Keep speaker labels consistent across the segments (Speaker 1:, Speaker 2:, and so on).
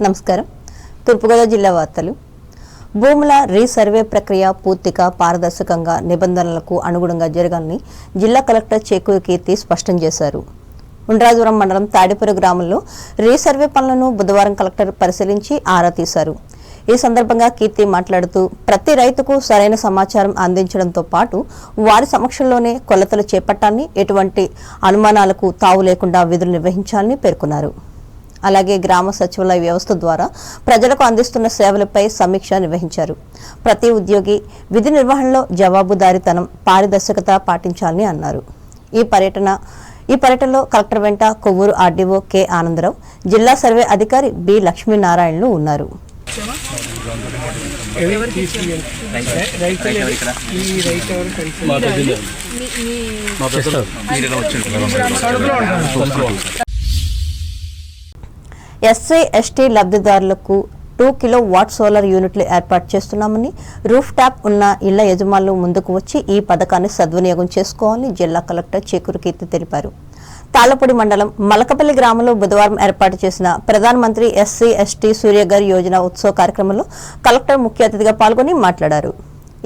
Speaker 1: నమస్కారం. తూర్పుగోదావరి జిల్లా వార్తలు. భూముల రీసర్వే ప్రక్రియ పూర్తిగా పారదర్శకంగా నిబంధనలకు అనుగుణంగా జరగాలని జిల్లా కలెక్టర్ చేకూరి కీర్తి స్పష్టం చేశారు. ఉండ్రాజవరం మండలం తాడిపుర గ్రామంలో రీసర్వే పనులను బుధవారం కలెక్టర్ పరిశీలించి ఆరా తీశారు. ఈ సందర్భంగా కీర్తి మాట్లాడుతూ ప్రతి రైతుకు సరైన సమాచారం అందించడంతో పాటు వారి సమక్షంలోనే కొలతలు చేపట్టాలని, ఎటువంటి అనుమానాలకు తావు లేకుండా విధులు నిర్వహించాలని పేర్కొన్నారు. అలాగే గ్రామ సచివాలయ వ్యవస్థ ద్వారా ప్రజలకు అందిస్తున్న సేవలపై సమీక్ష నిర్వహించారు. ప్రతి ఉద్యోగి విధి నిర్వహణలో జవాబుదారీతనం, పారదర్శకత పాటించాలని అన్నారు. ఈ పర్యటనలో కలెక్టర్ వెంట కొవ్వూరు ఆర్డీఓ కె ఆనందరావు, జిల్లా సర్వే అధికారి బి లక్ష్మీనారాయణలు ఉన్నారు. ఎస్సీ ఎస్టీ లబ్ధిదారులకు 2 కిలోవాట్ సోలార్ యూనిట్లు ఏర్పాటు చేస్తున్నామని, రూఫ్ టాప్ ఉన్న ఇళ్ల యజమానులు ముందుకు వచ్చి ఈ పథకాన్ని సద్వినియోగం చేసుకోవాలని జిల్లా కలెక్టర్ చేకూరి కీర్తి తెలిపారు. తాళ్లపూడి మండలం మలకపల్లి గ్రామంలో బుధవారం ఏర్పాటు చేసిన ప్రధానమంత్రి ఎస్సీ ఎస్టీ సూర్యఘర్ యోజన ఉత్సవ కార్యక్రమంలో కలెక్టర్ ముఖ్య అతిథిగా పాల్గొని మాట్లాడారు.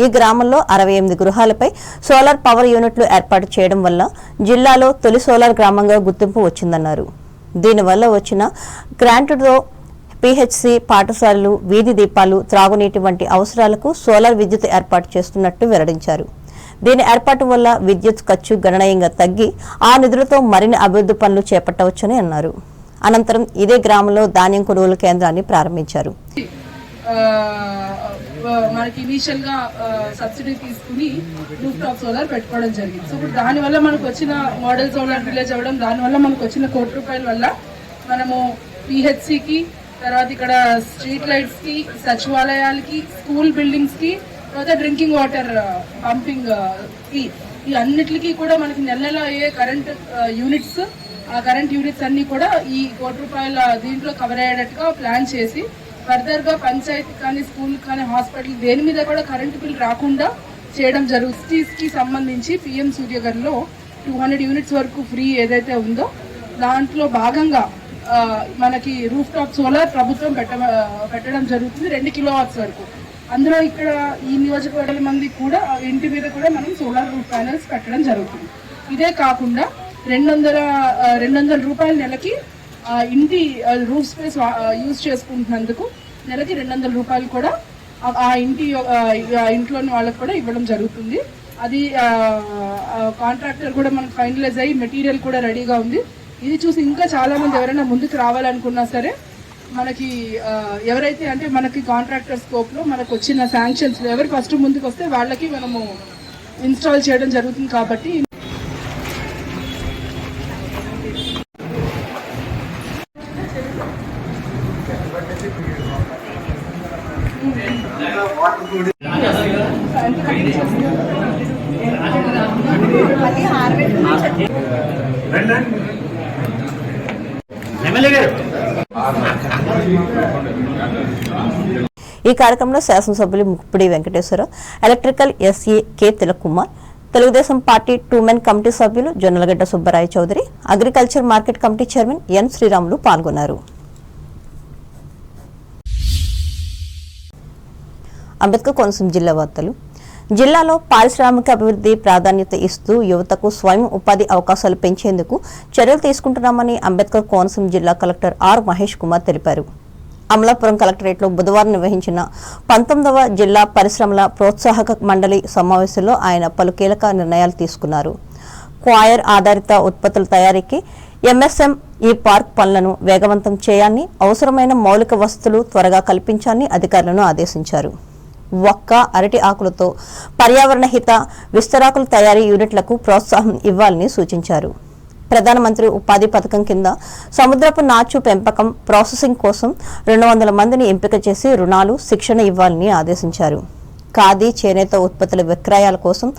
Speaker 1: ఈ గ్రామంలో 68 గృహాలపై సోలార్ పవర్ యూనిట్లు ఏర్పాటు చేయడం వల్ల జిల్లాలో తొలి సోలార్ గ్రామంగా గుర్తింపు వచ్చిందన్నారు. దీనివల్ల వచ్చిన గ్రాంటుతో పిహెచ్సి, పాఠశాలలు, వీధి దీపాలు, త్రాగునీటి వంటి అవసరాలకు సోలార్ విద్యుత్ ఏర్పాటు చేస్తున్నట్టు వెల్లడించారు. దీని ఏర్పాటు వల్ల విద్యుత్ ఖర్చు గణనీయంగా తగ్గి ఆ నిధులతో మరిన్ని అభివృద్ధి పనులు చేపట్టవచ్చని అన్నారు. అనంతరం ఇదే గ్రామంలో ధాన్యం కొనుగోలు కేంద్రాన్ని ప్రారంభించారు.
Speaker 2: మనకి ఇనీషియల్ గా సబ్సిడీ తీసుకుని రూఫ్ టాప్ సోలార్ పెట్టుకోవడం జరిగింది. సో ఇప్పుడు దానివల్ల మనకు వచ్చిన మోడల్ సోలార్ విలేజ్ అవ్వడం, దానివల్ల మనకు వచ్చిన ₹1,00,00,000 వల్ల మనము పిహెచ్సికి, తర్వాత ఇక్కడ స్ట్రీట్ లైట్స్ కి, సచివాలయాలకి, స్కూల్ బిల్డింగ్స్ కి, తర్వాత డ్రింకింగ్ వాటర్ పంపింగ్ కి, ఈ అన్నిటికీ కూడా మనకి నెల నెల అయ్యే కరెంట్ యూనిట్స్, ఆ కరెంట్ యూనిట్స్ అన్ని కూడా ఈ ₹1,00,00,000 దీంట్లో కవర్ అయ్యేటట్టుగా ప్లాన్ చేసి ఫర్దర్ గా పంచాయతీ కానీ, స్కూల్ కానీ, హాస్పిటల్ దేని మీద కూడా కరెంటు బిల్ రాకుండా చేయడం జరుగుతుంది. కి సంబంధించి పిఎం సూర్యఘర్లో 200 యూనిట్స్ వరకు ఫ్రీ ఏదైతే ఉందో దాంట్లో భాగంగా మనకి రూఫ్ టాప్ సోలార్ ప్రభుత్వం పెట్టడం జరుగుతుంది 2 కిలోవాట్స్ వరకు. అందులో ఇక్కడ ఈ నియోజకవర్గాల మంది కూడా ఇంటి మీద కూడా మనం సోలార్ రూఫ్ ప్యానెల్స్ పెట్టడం జరుగుతుంది. ఇదే కాకుండా ₹200 నెలకి ఇంటి రూఫ్ స్పేస్ యూజ్ చేసుకుంటున్నందుకు నెలకి ₹200 కూడా ఆ ఇంట్లోని వాళ్ళకి కూడా ఇవ్వడం జరుగుతుంది. అది కాంట్రాక్టర్ కూడా మనకు ఫైనలైజ్ అయ్యి మెటీరియల్ కూడా రెడీగా ఉంది. ఇది చూసి ఇంకా చాలా మంది ఎవరైనా ముందుకు రావాలనుకున్నా సరే మనకి ఎవరైతే అంటే మనకి కాంట్రాక్టర్ స్కోప్ లో మనకు వచ్చిన శాంక్షన్స్ ఎవరు ఫస్ట్ ముందుకు వస్తే వాళ్ళకి మనము ఇన్స్టాల్ చేయడం జరుగుతుంది. కాబట్టి
Speaker 1: ఈ కార్యక్రమంలో శాసనసభ్యులు Muppidi Venkateswararao, electrical SE K Tilak Kumar, Telugu Desam party 2 men committee సభ్యులు Jonnalagadda Subbaraya Chowdary, agriculture market committee chairman N Sriramulu పాల్గొన్నారు. అంబేద్కర్ కోనసీమ జిల్లా వార్తలు. జిల్లాలో పారిశ్రామిక అభివృద్ధి ప్రాధాన్యత ఇస్తూ యువతకు స్వయం ఉపాధి అవకాశాలు పెంచేందుకు చర్యలు తీసుకుంటున్నామని అంబేద్కర్ కోనసీమ జిల్లా కలెక్టర్ ఆర్ మహేష్ కుమార్ తెలిపారు. అమలాపురం కలెక్టరేట్లో బుధవారం నిర్వహించిన 19వ జిల్లా పరిశ్రమల ప్రోత్సాహక మండలి సమావేశంలో ఆయన పలు కీలక నిర్ణయాలు తీసుకున్నారు. క్వాయర్ ఆధారిత ఉత్పత్తుల తయారీకి ఎంఎస్ఎంఈ పార్క్ పనులను వేగవంతం చేయాలని, అవసరమైన మౌలిక వసతులు త్వరగా కల్పించాలని అధికారులను ఆదేశించారు. ఒక్క అరటి ఆకులతో పర్యావరణ హిత విస్తరాకుల తయారీ యూనిట్లకు ప్రోత్సాహం ఇవ్వాలని సూచించారు. ప్రధానమంత్రి ఉపాధి పథకం కింద సముద్రపు నాచు పెంపకం, ప్రాసెసింగ్ కోసం 200 మందిని ఎంపిక చేసి రుణాలు, శిక్షణ ఇవ్వాలని ఆదేశించారు. ఖాదీ, చేనేత ఉత్పత్తుల విక్రయాల కోసం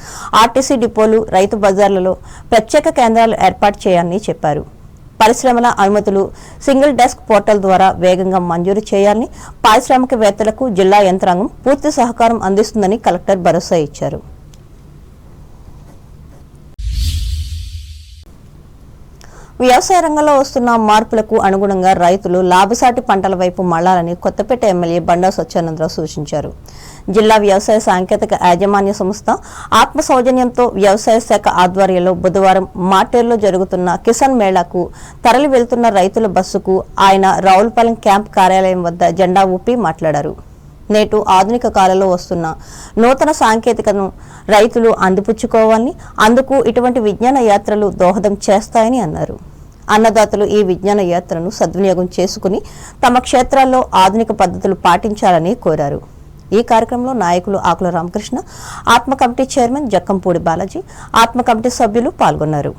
Speaker 1: ఆర్టీసీ డిపోలు, రైతు బజార్లలో ప్రత్యేక కేంద్రాలు ఏర్పాటు చేయాలని చెప్పారు. పరిశ్రమల అనుమతులు సింగిల్ డెస్క్ పోర్టల్ ద్వారా వేగంగా మంజూరు చేయాలని, పారిశ్రామికవేత్తలకు జిల్లా యంత్రాంగం పూర్తి సహకారం అందిస్తుందని కలెక్టర్ భరోసా ఇచ్చారు. వ్యవసాయ రంగంలో వస్తున్న మార్పులకు అనుగుణంగా రైతులు లాభసాటి పంటల వైపు మళ్లాలని కొత్తపేట ఎమ్మెల్యే బండా సత్యానందరావు సూచించారు. జిల్లా వ్యవసాయ సాంకేతిక యాజమాన్య సంస్థ ఆత్మ సౌజన్యంతో వ్యవసాయ శాఖ ఆధ్వర్యంలో బుధవారం మాటేరులో జరుగుతున్న కిసాన్ మేళాకు తరలి వెళ్తున్న రైతుల బస్సుకు ఆయన రావులపాలెం క్యాంప్ కార్యాలయం వద్ద జెండా ఊపి మాట్లాడారు. నేటు ఆధునిక కాలంలో వస్తున్న నూతన సాంకేతికతను రైతులు అందిపుచ్చుకోవాలని, అందుకు ఇటువంటి విజ్ఞాన యాత్రలు దోహదం చేస్తాయని అన్నారు. అన్నదాతలు ఈ విజ్ఞాన యాత్రను సద్వినియోగం చేసుకుని తమ క్షేత్రాల్లో ఆధునిక పద్ధతులు పాటించాలని కోరారు. ఈ కార్యక్రమంలో నాయకులు ఆకుల రామకృష్ణ, ఆత్మ కమిటీ చైర్మన్ జక్కంపూడి బాలాజీ, ఆత్మ కమిటీ సభ్యులు పాల్గొన్నారు.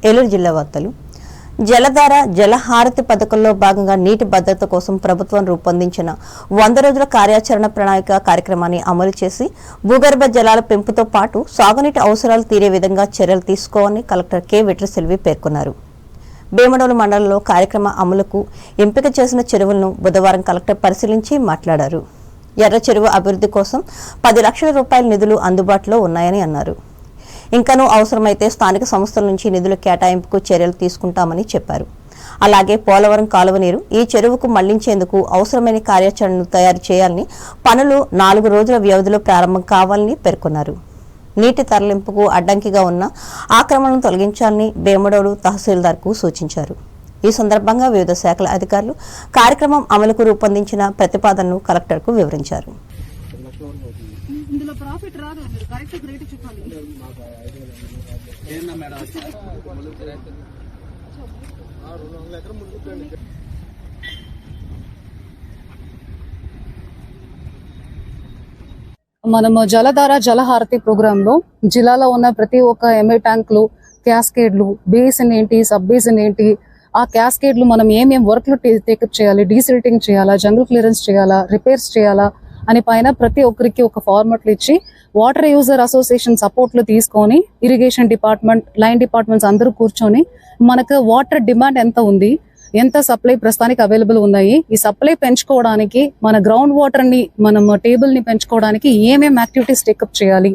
Speaker 1: ఏలూరు జిల్లా వార్తలు. జలధార జలహారతి పథకంలో భాగంగా నీటి భద్రత కోసం ప్రభుత్వం రూపొందించిన 100 రోజుల కార్యాచరణ ప్రణాళిక కార్యక్రమాన్ని అమలు చేసి భూగర్భ జలాల పెంపుతో పాటు సాగునీటి అవసరాలు తీరే విధంగా చర్యలు తీసుకోవాలని కలెక్టర్ కె వెట్రిసెల్వి పేర్కొన్నారు. భీమడోలు మండలంలో కార్యక్రమ అమలుకు ఎంపిక చేసిన చెరువులను బుధవారం కలెక్టర్ పరిశీలించి మాట్లాడారు. ఎర్ర చెరువు అభివృద్ధి కోసం 10 లక్షల రూపాయల నిధులు అందుబాటులో ఉన్నాయని అన్నారు. ఇంకనూ అవసరమైతే స్థానిక సంస్థల నుంచి నిధుల కేటాయింపుకు చర్యలు తీసుకుంటామని చెప్పారు. అలాగే పోలవరం కాలువ నీరు ఈ చెరువుకు మళ్లించేందుకు అవసరమైన కార్యాచరణను తయారు చేయాలని, పనులు 4 రోజుల వ్యవధిలో ప్రారంభం కావాలని పేర్కొన్నారు. నీటి తరలింపుకు అడ్డంకిగా ఉన్న ఆక్రమణను తొలగించాలని భీమడోలు తహసీల్దార్కు సూచించారు. ఈ సందర్భంగా వివిధ శాఖల అధికారులు కార్యక్రమం అమలుకు రూపొందించిన ప్రతిపాదనను కలెక్టర్కు వివరించారు.
Speaker 3: మనము జలధార జలహారతి ప్రోగ్రామ్ లో జిల్లాలో ఉన్న ప్రతి ఒక్క ఎంఏ ట్యాంకులు, క్యాస్కేడ్లు, బేసిన్ ఏంటి, సబ్ బేసిన్ ఏంటి, ఆ క్యాస్కేడ్లు మనం ఏమేం వర్క్లు టేకప్ చేయాలి, డీసిల్టింగ్ చేయాలా, జంగిల్ క్లియరెన్స్ చేయాలా, రిపేర్స్ చేయాలా అని పైన ప్రతి ఒక్కరికి ఒక ఫార్మాట్లు ఇచ్చి వాటర్ యూజర్ అసోసియేషన్ సపోర్ట్లు తీసుకొని ఇరిగేషన్ డిపార్ట్మెంట్, లైన్ డిపార్ట్మెంట్స్ అందరూ కూర్చొని మనకు వాటర్ డిమాండ్ ఎంత ఉంది, ఎంత సప్లై ప్రస్తుతానికి అవైలబుల్ ఉన్నాయి, ఈ సప్లై పెంచుకోవడానికి మన గ్రౌండ్ వాటర్ ని మనం టేబుల్ ని పెంచుకోవడానికి ఏమేం యాక్టివిటీస్ టేకప్ చేయాలి,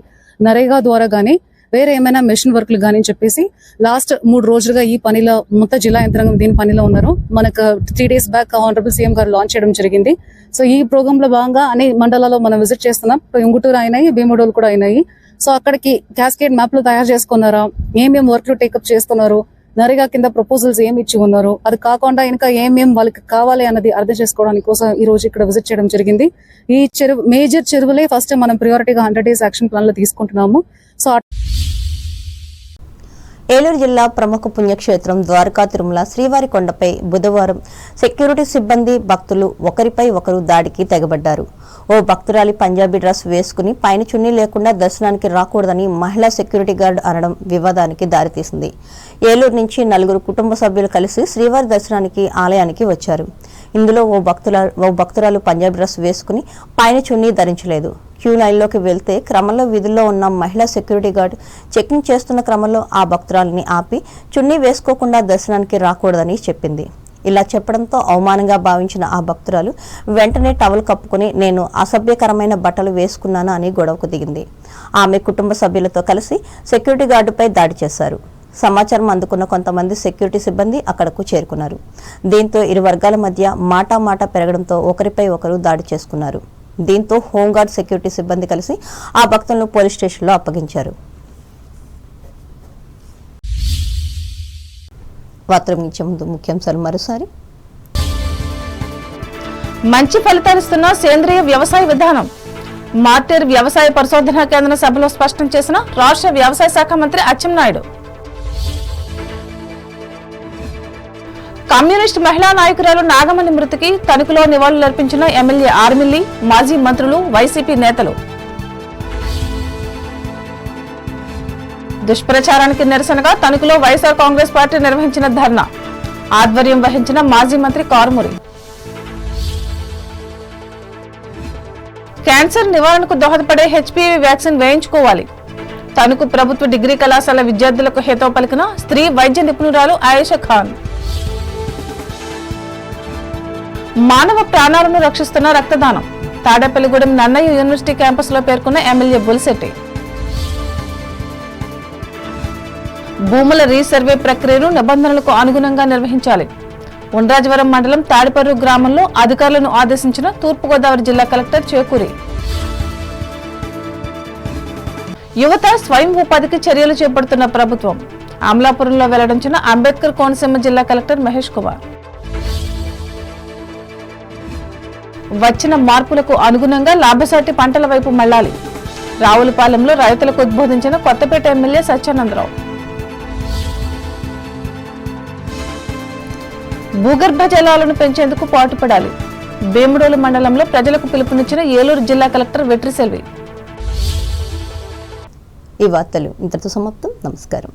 Speaker 3: నరేగా ద్వారా గానీ వేరే ఏమైనా మెషిన్ వర్క్లు కానీ చెప్పేసి లాస్ట్ 3 రోజులుగా ఈ పనిలో మొత్తం జిల్లా యంత్రాంగం దీని పనిలో ఉన్నారు. మనకు 3 days బ్యాక్ ఆనరబుల్ సీఎం గారు లాంచ్ చేయడం జరిగింది. సో ఈ ప్రోగ్రామ్ లో భాగంగా అన్ని మండలాల్లో మనం విజిట్ చేస్తున్నాం. ఉంగుటూరు అయినాయి, భీమడోలు కూడా అయినాయి. సో అక్కడికి క్యాస్కేడ్ మ్యాప్లు తయారు చేసుకున్నారా, ఏమేం వర్క్లు టేకప్ చేస్తున్నారు, నరేగా కింద ప్రపోజల్స్ ఏమి ఇచ్చి ఉన్నారు, అది కాకుండా ఇంకా ఏమేం వాళ్ళకి కావాలి అన్నది అర్థం చేసుకోవడానికి కోసం ఈ రోజు ఇక్కడ విజిట్ చేయడం జరిగింది. ఈ చెరువు మేజర్ చెరువులే ఫస్ట్ మనం ప్రియారిటీగా 100 days యాక్షన్ ప్లాన్ లో తీసుకుంటున్నాము. సో
Speaker 1: ఏలూరు జిల్లా ప్రముఖ పుణ్యక్షేత్రం ద్వారకా తిరుమల శ్రీవారి కొండపై బుధవారం సెక్యూరిటీ సిబ్బంది, భక్తులు ఒకరిపై ఒకరు దాడికి తెగబడ్డారు. ఓ భక్తురాలి పంజాబీ డ్రెస్ వేసుకుని పైన చున్నీ లేకుండా దర్శనానికి రాకూడదని మహిళా సెక్యూరిటీ గార్డు అనడం వివాదానికి దారితీసింది. ఏలూరు నుంచి 4 కుటుంబ సభ్యులు కలిసి శ్రీవారి దర్శనానికి ఆలయానికి వచ్చారు. ఇందులో ఓ భక్తురాలు పంజాబీ డ్రెస్ వేసుకుని పైన చున్నీ ధరించలేదు. క్యూ లైన్లోకి వెళ్తే క్రమంలో విధుల్లో ఉన్న మహిళా సెక్యూరిటీ గార్డు చెకింగ్ చేస్తున్న క్రమంలో ఆ భక్తురాలిని ఆపి చున్నీ వేసుకోకుండా దర్శనానికి రాకూడదని చెప్పింది. ఇలా చెప్పడంతో అవమానంగా భావించిన ఆ భక్తురాలు వెంటనే టవల్ కప్పుకుని నేను అసభ్యకరమైన బట్టలు వేసుకున్నాను అని గొడవకు దిగింది. ఆమె కుటుంబ సభ్యులతో కలిసి సెక్యూరిటీ గార్డుపై దాడి చేశారు. సమాచారం అందుకున్న కొంతమంది సెక్యూరిటీ సిబ్బంది అక్కడకు చేరుకున్నారు. దీంతో ఇరు వర్గాల మధ్య మాటా పెరగడంతో ఒకరిపై ఒకరు దాడి చేసుకున్నారు. దీంతో హోంగార్డ్, సెక్యూరిటీ సిబ్బంది కలిసి ఆ భక్తులను పోలీస్ స్టేషన్లో అప్పగించారు. వార్తలు ముగించే ముందు ముఖ్యాంశాలు మరోసారి.
Speaker 4: మంచి ఫలితాలిస్తున్న సేంద్రియ వ్యవసాయ విధానం మార్టేర్ వ్యవసాయ పరిశోధనా కేంద్రం సభలో స్పష్టం చేసిన రాష్ట్ర వ్యవసాయ శాఖ మంత్రి అచ్చెన్నాయుడు. కమ్యూనిస్ట్ మహిళా నాయకురాలు నాగమణి మృతికి తణుకులో నివాళులర్పించిన ఎమ్మెల్యే ఆర్మిల్లి, మాజీ మంత్రులు, వైసీపీ నేతలు. దుష్ప్రచారానికి నిరసనగా తణుకులో వైఎస్ఆర్ కాంగ్రెస్ పార్టీ నిర్వహించిన ధర్నా ఆధ్వర్యం వహించిన మాజీ మంత్రి కారుమూరి. క్యాన్సర్ నివారణకు దోహదపడే హెచ్పివి వ్యాక్సిన్ వేయించుకోవాలి. తణుకు ప్రభుత్వ డిగ్రీ కళాశాల విద్యార్థులకు హితవు పలికిన స్త్రీ వైద్య నిపుణురాలు ఆయేషా ఖాన్. మానవ ప్రాణాలను రక్షిస్తున్న రక్తదానం తాడేపల్లిగూడెం నన్నయ్య యూనివర్సిటీ క్యాంపస్ లో పేర్కొన్న ఎమ్మెల్యే బులిశెట్టి. భూముల రీసర్వే ప్రక్రియను నిబంధనలకు అనుగుణంగా నిర్వహించాలి. ఉండ్రాజవరం మండలం తాడిపర్రు గ్రామంలో అధికారులను ఆదేశించిన తూర్పుగోదావరి జిల్లా కలెక్టర్ చేకూరి. యువత స్వయం ఉపాధికి చర్యలు చేపడుతున్న ప్రభుత్వం అమలాపురంలో వెల్లడించిన అంబేద్కర్ కోనసీమ జిల్లా కలెక్టర్ మహేష్ కుమార్. వచ్చిన మార్పులకు అనుగుణంగా లాభసాటి పంటల వైపు మళ్లాలి. రావులపాలెంలో రైతులకు ఉద్బోధించిన కొత్తపేట ఎమ్మెల్యే సత్యానందరావు. భూగర్భ జలాలను పెంచేందుకు పాటుపడాలి. భీముడోలు మండలంలో ప్రజలకు పిలుపునిచ్చిన ఏలూరు జిల్లా కలెక్టర్ వెట్రిసెల్వి.
Speaker 1: ఈ వార్తలు ఇంతటితో సమాప్తం. నమస్కారం.